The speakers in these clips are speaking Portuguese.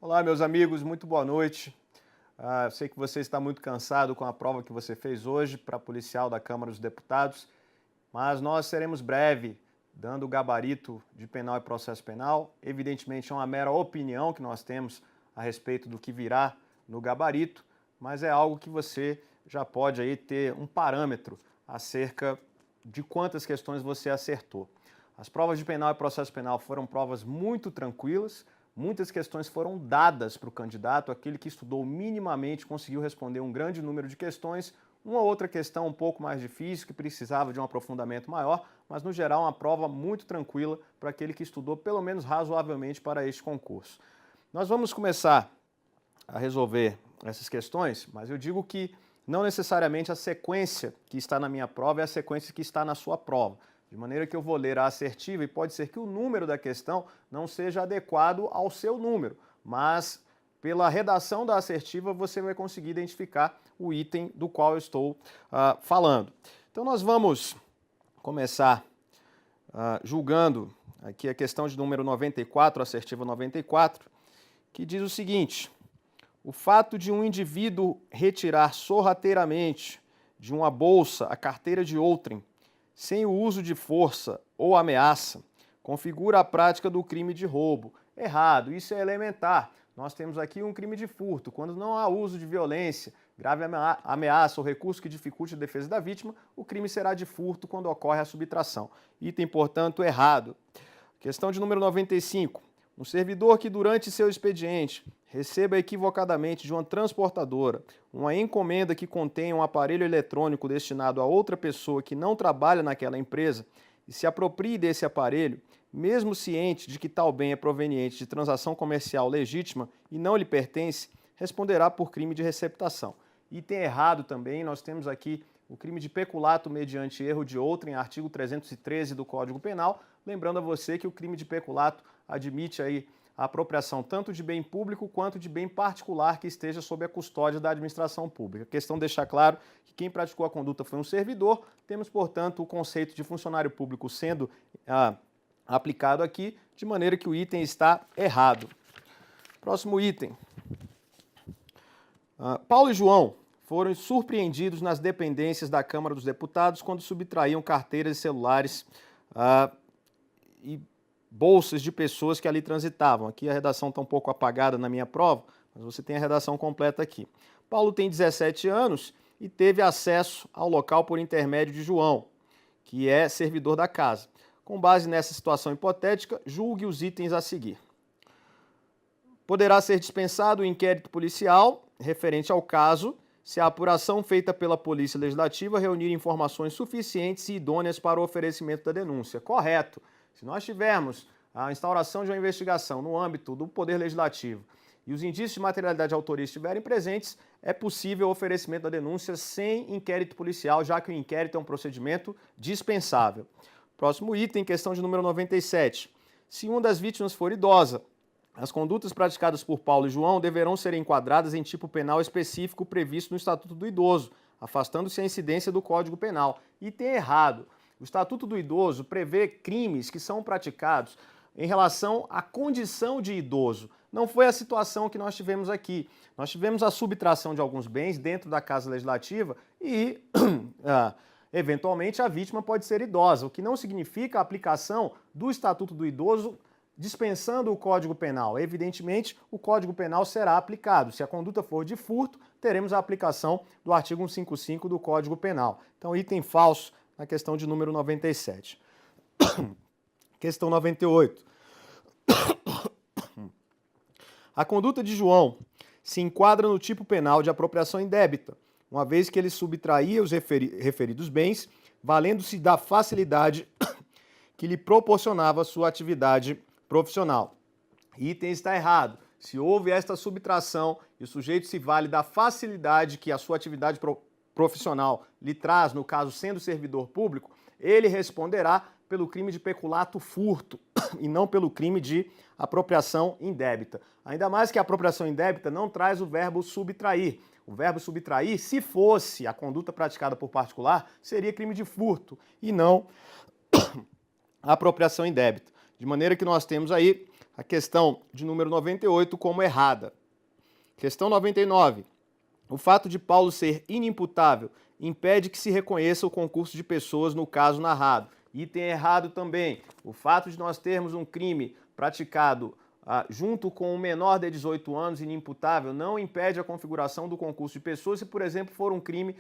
Olá, meus amigos, muito boa noite. Eu sei que você está muito cansado com a prova que você fez hoje para policial da Câmara dos Deputados, mas nós seremos breve, dando o gabarito de penal e processo penal. Evidentemente, é uma mera opinião que nós temos a respeito do que virá no gabarito, mas é algo que você já pode aí ter um parâmetro acerca de quantas questões você acertou. As provas de penal e processo penal foram provas muito tranquilas. Muitas questões foram dadas para o candidato, aquele que estudou minimamente conseguiu responder um grande número de questões, uma outra questão um pouco mais difícil, que precisava de um aprofundamento maior, mas no geral uma prova muito tranquila para aquele que estudou pelo menos razoavelmente para este concurso. Nós vamos começar a resolver essas questões, mas eu digo que não necessariamente a sequência que está na minha prova é a sequência que está na sua prova. De maneira que eu vou ler a assertiva e pode ser que o número da questão não seja adequado ao seu número, mas pela redação da assertiva você vai conseguir identificar o item do qual eu estou falando. Então nós vamos começar julgando aqui a questão de número 94, assertiva 94, que diz o seguinte: o fato de um indivíduo retirar sorrateiramente de uma bolsa a carteira de outrem, sem o uso de força ou ameaça, configura a prática do crime de roubo. Errado, isso é elementar. Nós temos aqui um crime de furto. Quando não há uso de violência, grave ameaça ou recurso que dificulte a defesa da vítima, o crime será de furto quando ocorre a subtração. Item, portanto, errado. Questão de número 95. Um servidor que durante seu expediente receba equivocadamente de uma transportadora uma encomenda que contenha um aparelho eletrônico destinado a outra pessoa que não trabalha naquela empresa e se aproprie desse aparelho, mesmo ciente de que tal bem é proveniente de transação comercial legítima e não lhe pertence, responderá por crime de receptação. Item errado também, nós temos aqui o crime de peculato mediante erro de outrem, artigo 313 do Código Penal. Lembrando a você que o crime de peculato admite aí a apropriação tanto de bem público quanto de bem particular que esteja sob a custódia da administração pública. A questão deixar claro que quem praticou a conduta foi um servidor, temos, portanto, o conceito de funcionário público sendo aplicado aqui, de maneira que o item está errado. Próximo item. Paulo e João foram surpreendidos nas dependências da Câmara dos Deputados quando subtraíam carteiras e celulares e bolsas de pessoas que ali transitavam. Aqui a redação está um pouco apagada na minha prova, mas você tem a redação completa aqui. Paulo tem 17 anos e teve acesso ao local por intermédio de João, que é servidor da casa. Com base nessa situação hipotética, julgue os itens a seguir. Poderá ser dispensado o inquérito policial referente ao caso se a apuração feita pela Polícia Legislativa reunir informações suficientes e idôneas para o oferecimento da denúncia. Correto. Se nós tivermos a instauração de uma investigação no âmbito do Poder Legislativo e os indícios de materialidade de autoria estiverem presentes, é possível o oferecimento da denúncia sem inquérito policial, já que o inquérito é um procedimento dispensável. Próximo item, questão de número 97. Se uma das vítimas for idosa, as condutas praticadas por Paulo e João deverão ser enquadradas em tipo penal específico previsto no Estatuto do Idoso, afastando-se a incidência do Código Penal. Item errado. O Estatuto do Idoso prevê crimes que são praticados em relação à condição de idoso. Não foi a situação que nós tivemos aqui. Nós tivemos a subtração de alguns bens dentro da Casa Legislativa e, eventualmente, a vítima pode ser idosa, o que não significa a aplicação do Estatuto do Idoso dispensando o Código Penal. Evidentemente, o Código Penal será aplicado. Se a conduta for de furto, teremos a aplicação do artigo 155 do Código Penal. Então, item falso na questão de número 97. Questão 98. A conduta de João se enquadra no tipo penal de apropriação indébita, uma vez que ele subtraía os referidos bens, valendo-se da facilidade que lhe proporcionava sua atividade profissional. Item está errado. Se houve esta subtração e o sujeito se vale da facilidade que a sua atividade profissional lhe traz, no caso sendo servidor público, ele responderá pelo crime de peculato furto e não pelo crime de apropriação indébita. Ainda mais que a apropriação indébita não traz o verbo subtrair. O verbo subtrair, se fosse a conduta praticada por particular, seria crime de furto e não a apropriação indébita. De maneira que nós temos aí a questão de número 98 como errada. Questão 99. O fato de Paulo ser inimputável impede que se reconheça o concurso de pessoas no caso narrado. Item errado também. O fato de nós termos um crime praticado junto com um menor de 18 anos inimputável não impede a configuração do concurso de pessoas se, por exemplo, for um crime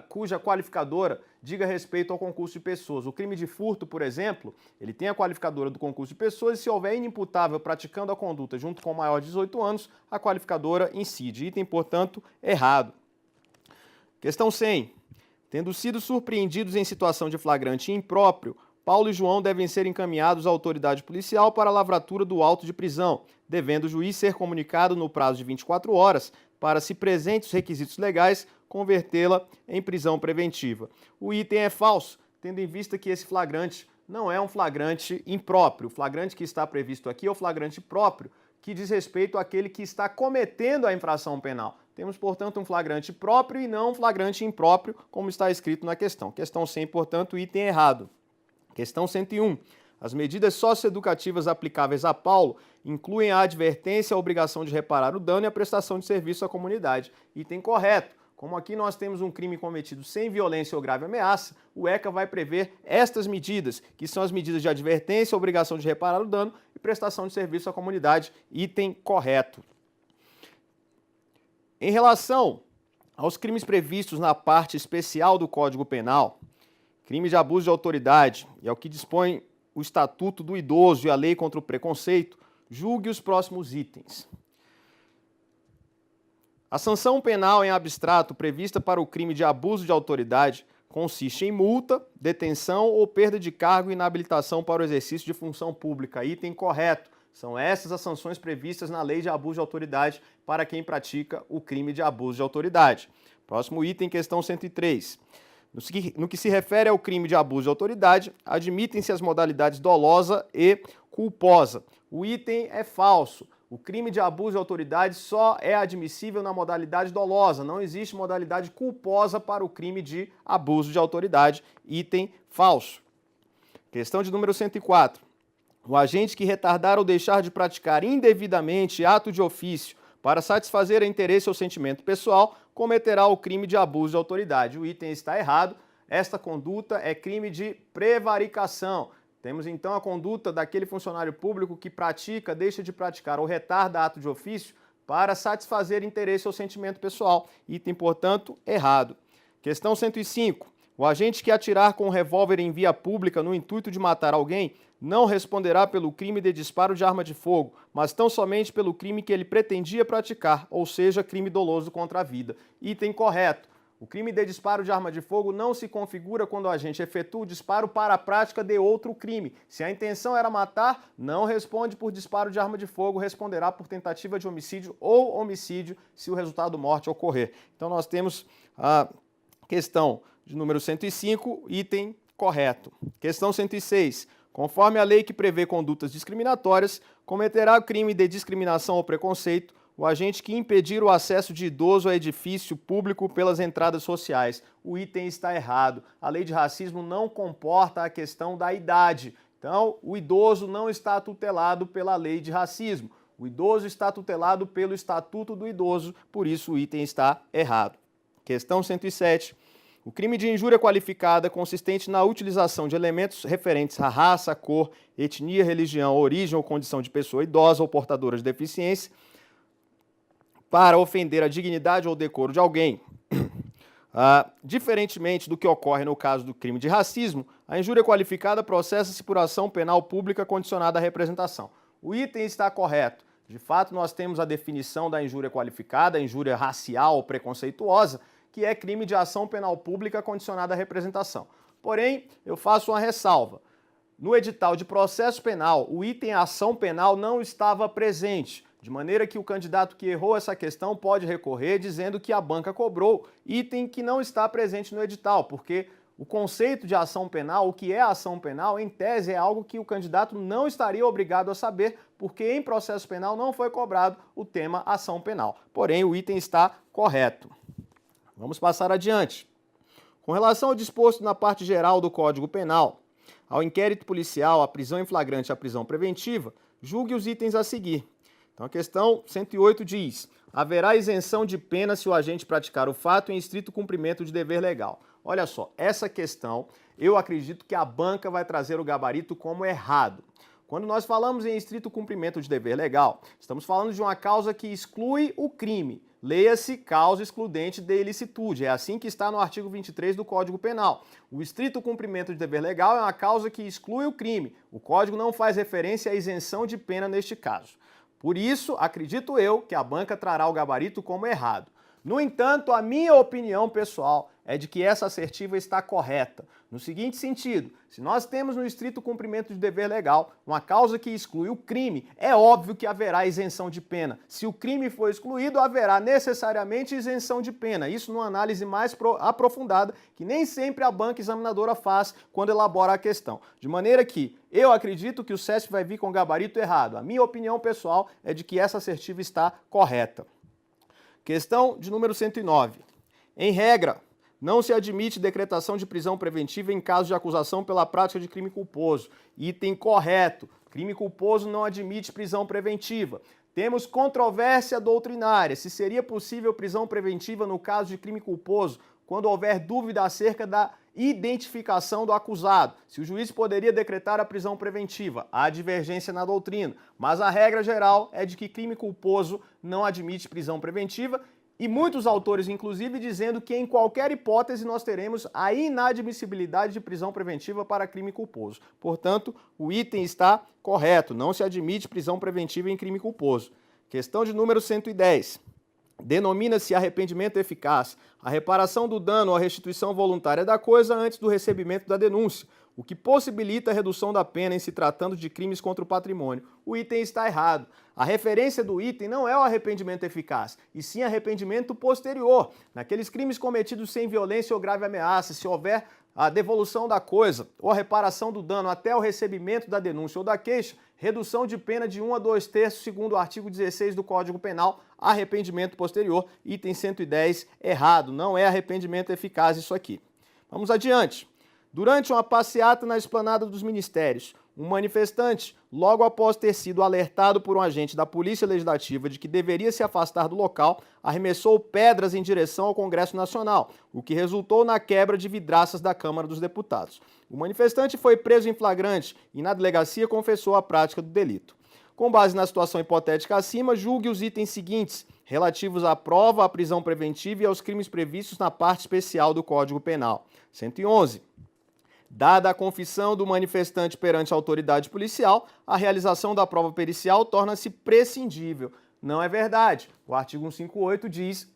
cuja qualificadora diga respeito ao concurso de pessoas. O crime de furto, por exemplo, ele tem a qualificadora do concurso de pessoas e se houver inimputável praticando a conduta junto com maior de 18 anos, a qualificadora incide. Item, portanto, errado. Questão 100. Tendo sido surpreendidos em situação de flagrante impróprio, Paulo e João devem ser encaminhados à autoridade policial para a lavratura do auto de prisão, devendo o juiz ser comunicado no prazo de 24 horas para, se presentes os requisitos legais, convertê-la em prisão preventiva. O item é falso, tendo em vista que esse flagrante não é um flagrante impróprio. O flagrante que está previsto aqui é o flagrante próprio, que diz respeito àquele que está cometendo a infração penal. Temos, portanto, um flagrante próprio e não um flagrante impróprio, como está escrito na questão. Questão 100, portanto, item errado. Questão 101. As medidas socioeducativas aplicáveis a Paulo incluem a advertência, a obrigação de reparar o dano e a prestação de serviço à comunidade. Item correto. Como aqui nós temos um crime cometido sem violência ou grave ameaça, o ECA vai prever estas medidas, que são as medidas de advertência, obrigação de reparar o dano e prestação de serviço à comunidade. Item correto. Em relação aos crimes previstos na parte especial do Código Penal, crime de abuso de autoridade e ao que dispõe o Estatuto do Idoso e a Lei contra o Preconceito, julgue os próximos itens. A sanção penal em abstrato prevista para o crime de abuso de autoridade consiste em multa, detenção ou perda de cargo e inabilitação para o exercício de função pública. Item correto. São essas as sanções previstas na Lei de Abuso de Autoridade para quem pratica o crime de abuso de autoridade. Próximo item, questão 103. No que se refere ao crime de abuso de autoridade, admitem-se as modalidades dolosa e culposa. O item é falso. O crime de abuso de autoridade só é admissível na modalidade dolosa. Não existe modalidade culposa para o crime de abuso de autoridade. Item falso. Questão de número 104. O agente que retardar ou deixar de praticar indevidamente ato de ofício para satisfazer interesse ou sentimento pessoal cometerá o crime de abuso de autoridade. O item está errado. Esta conduta é crime de prevaricação. Temos então a conduta daquele funcionário público que pratica, deixa de praticar ou retarda ato de ofício para satisfazer interesse ou sentimento pessoal. Item, portanto, errado. Questão 105. O agente que atirar com um revólver em via pública no intuito de matar alguém não responderá pelo crime de disparo de arma de fogo, mas tão somente pelo crime que ele pretendia praticar, ou seja, crime doloso contra a vida. Item correto. O crime de disparo de arma de fogo não se configura quando o agente efetua o disparo para a prática de outro crime. Se a intenção era matar, não responde por disparo de arma de fogo, responderá por tentativa de homicídio ou homicídio se o resultado morte ocorrer. Então nós temos a questão de número 105, item correto. Questão 106. Conforme a lei que prevê condutas discriminatórias, cometerá o crime de discriminação ou preconceito o agente que impedir o acesso de idoso a edifício público pelas entradas sociais. O item está errado. A lei de racismo não comporta a questão da idade. Então, o idoso não está tutelado pela lei de racismo. O idoso está tutelado pelo Estatuto do Idoso, por isso o item está errado. Questão 107. O crime de injúria qualificada consistente na utilização de elementos referentes à raça, cor, etnia, religião, origem ou condição de pessoa idosa ou portadora de deficiência para ofender a dignidade ou decoro de alguém. Diferentemente do que ocorre no caso do crime de racismo, a injúria qualificada processa-se por ação penal pública condicionada à representação. O item está correto. De fato, nós temos a definição da injúria qualificada, a injúria racial ou preconceituosa, que é crime de ação penal pública condicionada à representação. Porém, eu faço uma ressalva. No edital de processo penal, o item ação penal não estava presente, de maneira que o candidato que errou essa questão pode recorrer dizendo que a banca cobrou, item que não está presente no edital, porque o conceito de ação penal, o que é ação penal, em tese é algo que o candidato não estaria obrigado a saber, porque em processo penal não foi cobrado o tema ação penal. Porém, o item está correto. Vamos passar adiante. Com relação ao disposto na parte geral do Código Penal, ao inquérito policial, à prisão em flagrante e à prisão preventiva, Julgue os itens a seguir. Então a questão 108 diz: haverá isenção de pena se o agente praticar o fato em estrito cumprimento de dever legal. Olha só, essa questão eu acredito que a banca vai trazer o gabarito como errado. Quando nós falamos em estrito cumprimento de dever legal, estamos falando de uma causa que exclui o crime. Leia-se causa excludente de ilicitude. É assim que está no artigo 23 do Código Penal. O estrito cumprimento de dever legal é uma causa que exclui o crime. O Código não faz referência à isenção de pena neste caso. Por isso, acredito eu que a banca trará o gabarito como errado. No entanto, a minha opinião pessoal é de que essa assertiva está correta. No seguinte sentido, se nós temos no estrito cumprimento de dever legal uma causa que exclui o crime, é óbvio que haverá isenção de pena. Se o crime for excluído, haverá necessariamente isenção de pena. Isso numa análise mais aprofundada, que nem sempre a banca examinadora faz quando elabora a questão. De maneira que eu acredito que o SESP vai vir com o gabarito errado. A minha opinião pessoal é de que essa assertiva está correta. Questão de número 109. Em regra, não se admite decretação de prisão preventiva em caso de acusação pela prática de crime culposo. Item correto. Crime culposo não admite prisão preventiva. Temos controvérsia doutrinária. Se seria possível prisão preventiva no caso de crime culposo, quando houver dúvida acerca da identificação do acusado. Se o juiz poderia decretar a prisão preventiva, há divergência na doutrina, mas a regra geral é de que crime culposo não admite prisão preventiva e muitos autores, inclusive, dizendo que em qualquer hipótese nós teremos a inadmissibilidade de prisão preventiva para crime culposo. Portanto, o item está correto, não se admite prisão preventiva em crime culposo. Questão de número 110. Denomina-se arrependimento eficaz a reparação do dano ou a restituição voluntária da coisa antes do recebimento da denúncia, o que possibilita a redução da pena em se tratando de crimes contra o patrimônio. O item está errado. A referência do item não é o arrependimento eficaz, e sim arrependimento posterior. Naqueles crimes cometidos sem violência ou grave ameaça, se houver a devolução da coisa ou a reparação do dano até o recebimento da denúncia ou da queixa, redução de pena de 1 a 2/3, segundo o artigo 16 do Código Penal, arrependimento posterior, item 110, errado, não é arrependimento eficaz isso aqui. Vamos adiante. Durante uma passeata na esplanada dos ministérios, um manifestante, logo após ter sido alertado por um agente da Polícia Legislativa de que deveria se afastar do local, arremessou pedras em direção ao Congresso Nacional, o que resultou na quebra de vidraças da Câmara dos Deputados. O manifestante foi preso em flagrante e na delegacia confessou a prática do delito. Com base na situação hipotética acima, julgue os itens seguintes, relativos à prova, à prisão preventiva e aos crimes previstos na parte especial do Código Penal. 111. Dada a confissão do manifestante perante a autoridade policial, a realização da prova pericial torna-se prescindível. Não é verdade. O artigo 158 diz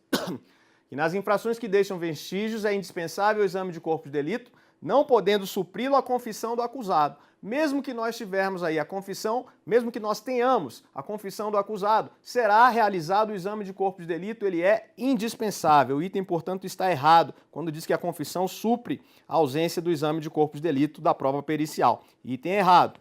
que nas infrações que deixam vestígios é indispensável o exame de corpo de delito, não podendo supri-lo a confissão do acusado. Mesmo que nós tivermos aí a confissão, mesmo que nós tenhamos a confissão do acusado, será realizado o exame de corpo de delito, ele é indispensável. O item, portanto, está errado quando diz que a confissão supre a ausência do exame de corpo de delito da prova pericial. Item errado.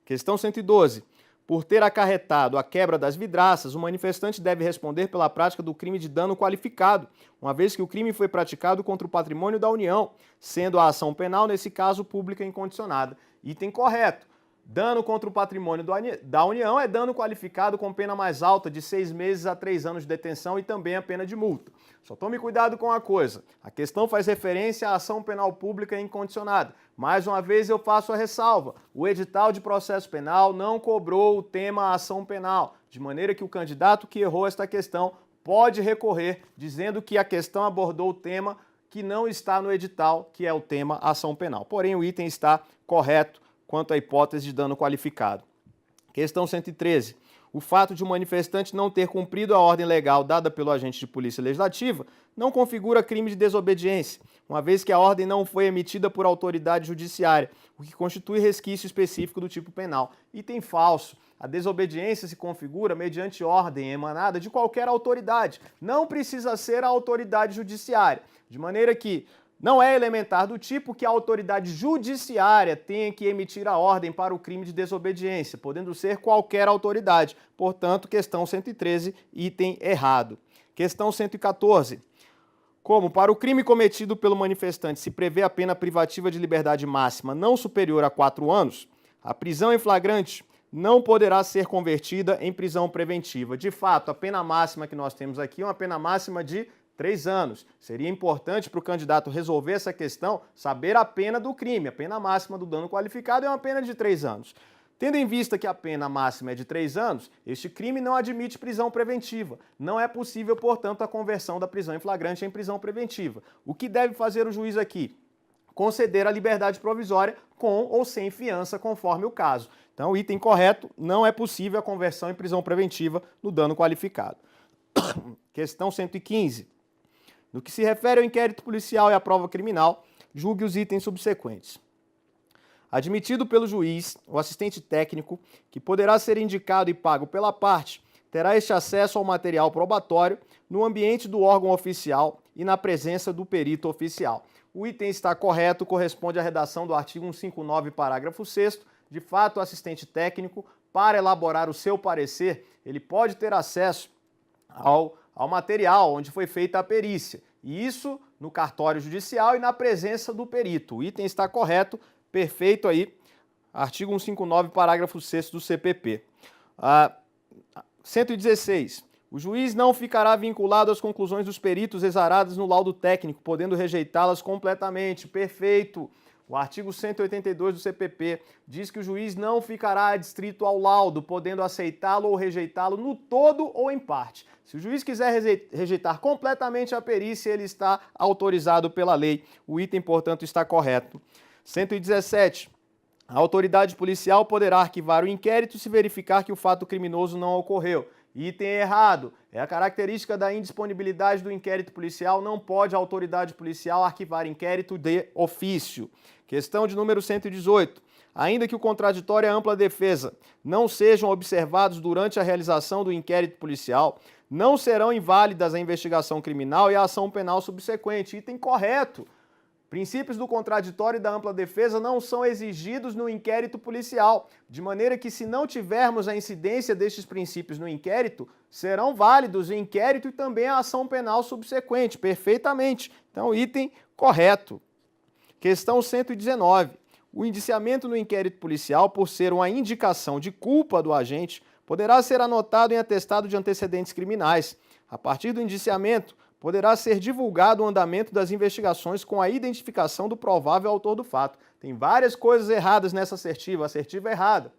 Questão 112. Por ter acarretado a quebra das vidraças, o manifestante deve responder pela prática do crime de dano qualificado, uma vez que o crime foi praticado contra o patrimônio da União, sendo a ação penal, nesse caso, pública incondicionada. Item correto. Dano contra o patrimônio da União é dano qualificado com pena mais alta de 6 meses a 3 anos de detenção e também a pena de multa. Só tome cuidado com a coisa. A questão faz referência à ação penal pública incondicionada. Mais uma vez eu faço a ressalva. O edital de processo penal não cobrou o tema ação penal, de maneira que o candidato que errou esta questão pode recorrer, dizendo que a questão abordou o tema que não está no edital, que é o tema ação penal. Porém, o item está correto quanto à hipótese de dano qualificado. Questão 113. O fato de o manifestante não ter cumprido a ordem legal dada pelo agente de polícia legislativa não configura crime de desobediência, uma vez que a ordem não foi emitida por autoridade judiciária, o que constitui resquício específico do tipo penal. Item falso. A desobediência se configura mediante ordem emanada de qualquer autoridade. Não precisa ser a autoridade judiciária. De maneira que não é elementar do tipo que a autoridade judiciária tenha que emitir a ordem para o crime de desobediência, podendo ser qualquer autoridade. Portanto, questão 113, item errado. Questão 114. Como para o crime cometido pelo manifestante se prevê a pena privativa de liberdade máxima não superior a 4 anos, a prisão em flagrante não poderá ser convertida em prisão preventiva. De fato, a pena máxima que nós temos aqui é uma pena máxima de 3 anos. Seria importante para o candidato resolver essa questão, saber a pena do crime. A pena máxima do dano qualificado é uma pena de 3 anos. Tendo em vista que a pena máxima é de 3 anos, este crime não admite prisão preventiva. Não é possível, portanto, a conversão da prisão em flagrante em prisão preventiva. O que deve fazer o juiz aqui? Conceder a liberdade provisória com ou sem fiança, conforme o caso. Então, o item correto, não é possível a conversão em prisão preventiva no dano qualificado. Questão 115. No que se refere ao inquérito policial e à prova criminal, julgue os itens subsequentes. Admitido pelo juiz, o assistente técnico, que poderá ser indicado e pago pela parte, terá este acesso ao material probatório no ambiente do órgão oficial e na presença do perito oficial. O item está correto, corresponde à redação do artigo 159, parágrafo 6º. De fato, o assistente técnico, para elaborar o seu parecer, ele pode ter acesso ao material onde foi feita a perícia. E isso no cartório judicial e na presença do perito. O item está correto, perfeito aí, artigo 159, parágrafo 6º do CPP. 116. O juiz não ficará vinculado às conclusões dos peritos exaradas no laudo técnico, podendo rejeitá-las completamente. Perfeito. O artigo 182 do CPP diz que o juiz não ficará adstrito ao laudo, podendo aceitá-lo ou rejeitá-lo no todo ou em parte. Se o juiz quiser rejeitar completamente a perícia, ele está autorizado pela lei. O item, portanto, está correto. 117. A autoridade policial poderá arquivar o inquérito se verificar que o fato criminoso não ocorreu. Item errado. É a característica da indisponibilidade do inquérito policial, não pode a autoridade policial arquivar inquérito de ofício. Questão de número 118. Ainda que o contraditório e a ampla defesa não sejam observados durante a realização do inquérito policial, não serão inválidas a investigação criminal e a ação penal subsequente. Item correto. Princípios do contraditório e da ampla defesa não são exigidos no inquérito policial, de maneira que, se não tivermos a incidência destes princípios no inquérito, serão válidos o inquérito e também a ação penal subsequente, perfeitamente. Então, item correto. Questão 119. O indiciamento no inquérito policial, por ser uma indicação de culpa do agente, poderá ser anotado em atestado de antecedentes criminais. A partir do indiciamento, poderá ser divulgado o andamento das investigações com a identificação do provável autor do fato. Tem várias coisas erradas nessa assertiva. A assertiva é errada.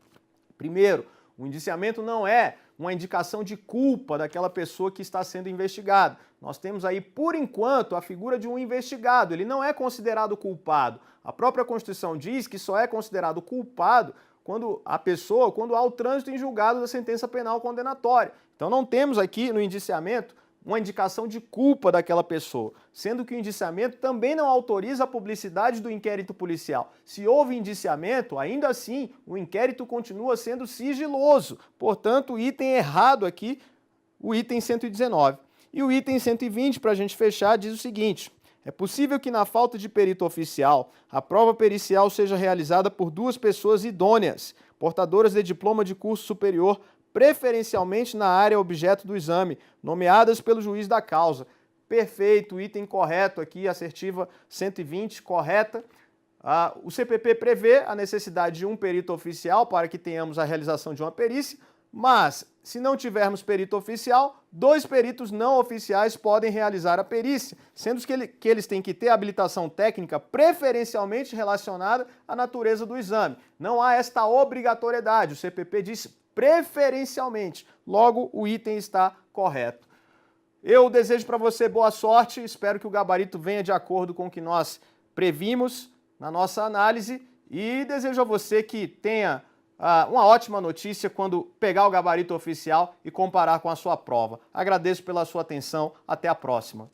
Primeiro, o indiciamento não é uma indicação de culpa daquela pessoa que está sendo investigada. Nós temos aí, por enquanto, a figura de um investigado. Ele não é considerado culpado. A própria Constituição diz que só é considerado culpado quando há o trânsito em julgado da sentença penal condenatória. Então não temos aqui no indiciamento uma indicação de culpa daquela pessoa, sendo que o indiciamento também não autoriza a publicidade do inquérito policial. Se houve indiciamento, ainda assim, o inquérito continua sendo sigiloso. Portanto, o item errado aqui, o item 119. E o item 120, para a gente fechar, diz o seguinte: é possível que, na falta de perito oficial, a prova pericial seja realizada por 2 pessoas idôneas, portadoras de diploma de curso superior, preferencialmente na área objeto do exame, nomeadas pelo juiz da causa. Perfeito, item correto aqui, assertiva 120, correta. O CPP prevê a necessidade de um perito oficial para que tenhamos a realização de uma perícia, mas, se não tivermos perito oficial, 2 peritos não oficiais podem realizar a perícia, sendo que eles têm que ter habilitação técnica preferencialmente relacionada à natureza do exame. Não há esta obrigatoriedade, o CPP diz preferencialmente, logo o item está correto. Eu desejo para você boa sorte, espero que o gabarito venha de acordo com o que nós previmos na nossa análise e desejo a você que tenha uma ótima notícia quando pegar o gabarito oficial e comparar com a sua prova. Agradeço pela sua atenção, até a próxima.